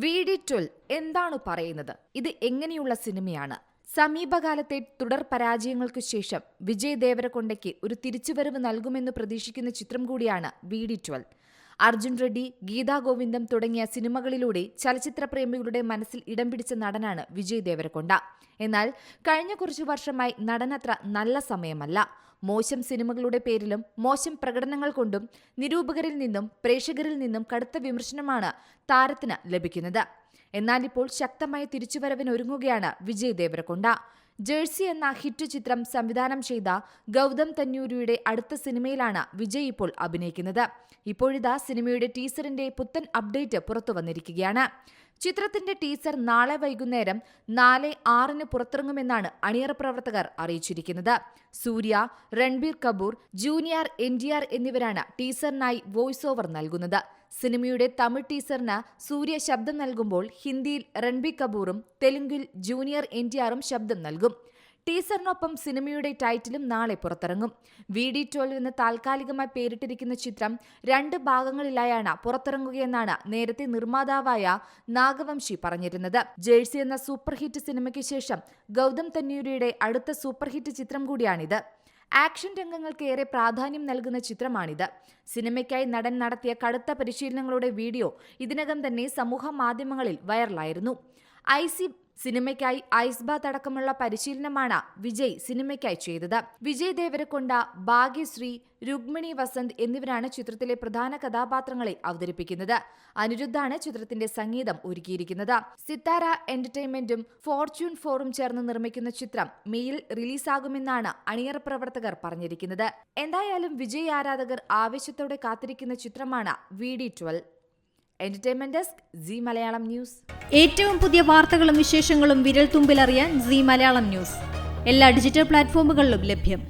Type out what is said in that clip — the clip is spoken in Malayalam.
VD12 എന്താണ് പറയുന്നത്? ഇത് എങ്ങനെയുള്ള സിനിമയാണ്? സമീപകാലത്തെ തുടർ പരാജയങ്ങൾക്കു ശേഷം വിജയ് ദേവരകൊണ്ടയ്ക്ക് ഒരു തിരിച്ചുവരവ് നൽകുമെന്ന് പ്രതീക്ഷിക്കുന്ന ചിത്രം കൂടിയാണ് VD12. അർജുൻ റെഡ്ഡി, ഗീതാ ഗോവിന്ദം തുടങ്ങിയ സിനിമകളിലൂടെ ചലച്ചിത്ര പ്രേമികളുടെ മനസ്സിൽ ഇടം പിടിച്ച നടനാണ് വിജയ് ദേവരകൊണ്ട. എന്നാൽ കഴിഞ്ഞ കുറച്ചു വർഷമായി നടനത്ര നല്ല സമയമല്ല. മോശം സിനിമകളുടെ പേരിലും മോശം പ്രകടനങ്ങൾ കൊണ്ടും നിരൂപകരിൽ നിന്നും പ്രേക്ഷകരിൽ നിന്നും കടുത്ത വിമർശനമാണ് താരത്തിന് ലഭിക്കുന്നത്. എന്നാൽ ഇപ്പോൾ ശക്തമായ തിരിച്ചുവരവിനൊരുങ്ങുകയാണ് വിജയ് ദേവരകൊണ്ട. ജേഴ്സി എന്ന ഹിറ്റ് ചിത്രം സംവിധാനം ചെയ്ത ഗൗതം തന്നൂരിയുടെ അടുത്ത സിനിമയിലാണ് വിജയ് ഇപ്പോൾ അഭിനയിക്കുന്നത്. ഇപ്പോഴിതാ സിനിമയുടെ ടീസറിന്റെ പുത്തൻ അപ്ഡേറ്റ് പുറത്തു വന്നിരിക്കുകയാണ്. ചിത്രത്തിന്റെ ടീസർ നാളെ വൈകുന്നേരം 4:06 പുറത്തിറങ്ങുമെന്നാണ് അണിയറ പ്രവർത്തകർ അറിയിച്ചിരിക്കുന്നത്. സൂര്യ, രൺബീർ കപൂർ, ജൂനിയർ NTR എന്നിവരാണ് ടീസറിനായി വോയിസ് ഓവർ നൽകുന്നത്. സിനിമയുടെ തമിഴ് ടീസറിന് സൂര്യ ശബ്ദം നൽകുമ്പോൾ ഹിന്ദിയിൽ രൺബീർ കപൂറും തെലുങ്കിൽ ജൂനിയർ NTRും ശബ്ദം നൽകും. ടീസറിനൊപ്പം സിനിമയുടെ ടൈറ്റിലും നാളെ പുറത്തിറങ്ങും. VD12 എന്ന് താൽക്കാലികമായി പേരിട്ടിരിക്കുന്ന ചിത്രം 2 ഭാഗങ്ങളിലായാണ് പുറത്തിറങ്ങുകയെന്നാണ് നേരത്തെ നിർമ്മാതാവായ നാഗവംശി പറഞ്ഞിരുന്നത്. ജേഴ്സി എന്ന സൂപ്പർ ഹിറ്റ് സിനിമയ്ക്ക് ശേഷം ഗൗതം തന്നൂരിയുടെ അടുത്ത സൂപ്പർ ഹിറ്റ് ചിത്രം കൂടിയാണിത്. ആക്ഷൻ രംഗങ്ങൾക്ക് ഏറെ പ്രാധാന്യം നൽകുന്ന ചിത്രമാണിത്. സിനിമയ്ക്കായി നടൻ നടത്തിയ കടുത്ത പരിശീലനങ്ങളുടെ വീഡിയോ ഇതിനകം തന്നെ സമൂഹ മാധ്യമങ്ങളിൽ വൈറലായിരുന്നു. സിനിമയ്ക്കായി ഐസ് ബാത്ത് അടക്കമുള്ള പരിശീലനമാണ് വിജയ് സിനിമയ്ക്കായി ചെയ്തത്. വിജയ് ദേവരകൊണ്ട, ഭാഗ്യശ്രീ, രുക്മിണി വസന്ത് എന്നിവരാണ് ചിത്രത്തിലെ പ്രധാന കഥാപാത്രങ്ങളെ അവതരിപ്പിക്കുന്നത്. അനിരുദ്ധാണ് ചിത്രത്തിന്റെ സംഗീതം ഒരുക്കിയിരിക്കുന്നത്. സിത്താര എന്റർടൈൻമെന്റും ഫോർച്യൂൺ 4ഉം ചേർന്ന് നിർമ്മിക്കുന്ന ചിത്രം മെയിൽ റിലീസാകുമെന്നാണ് അണിയറ പ്രവർത്തകർ പറഞ്ഞിരിക്കുന്നത്. എന്തായാലും വിജയ് ആരാധകർ ആവേശത്തോടെ കാത്തിരിക്കുന്ന ചിത്രമാണ് VD12. Entertainment desk, Zee Malayalam news. ഏറ്റവും പുതിയ വാർത്തകളും വിശേഷങ്ങളും വിരൽ തുമ്പിലറിയാൻ സീ മലയാളം ന്യൂസ് എല്ലാ ഡിജിറ്റൽ പ്ലാറ്റ്ഫോമുകളിലും ലഭ്യം.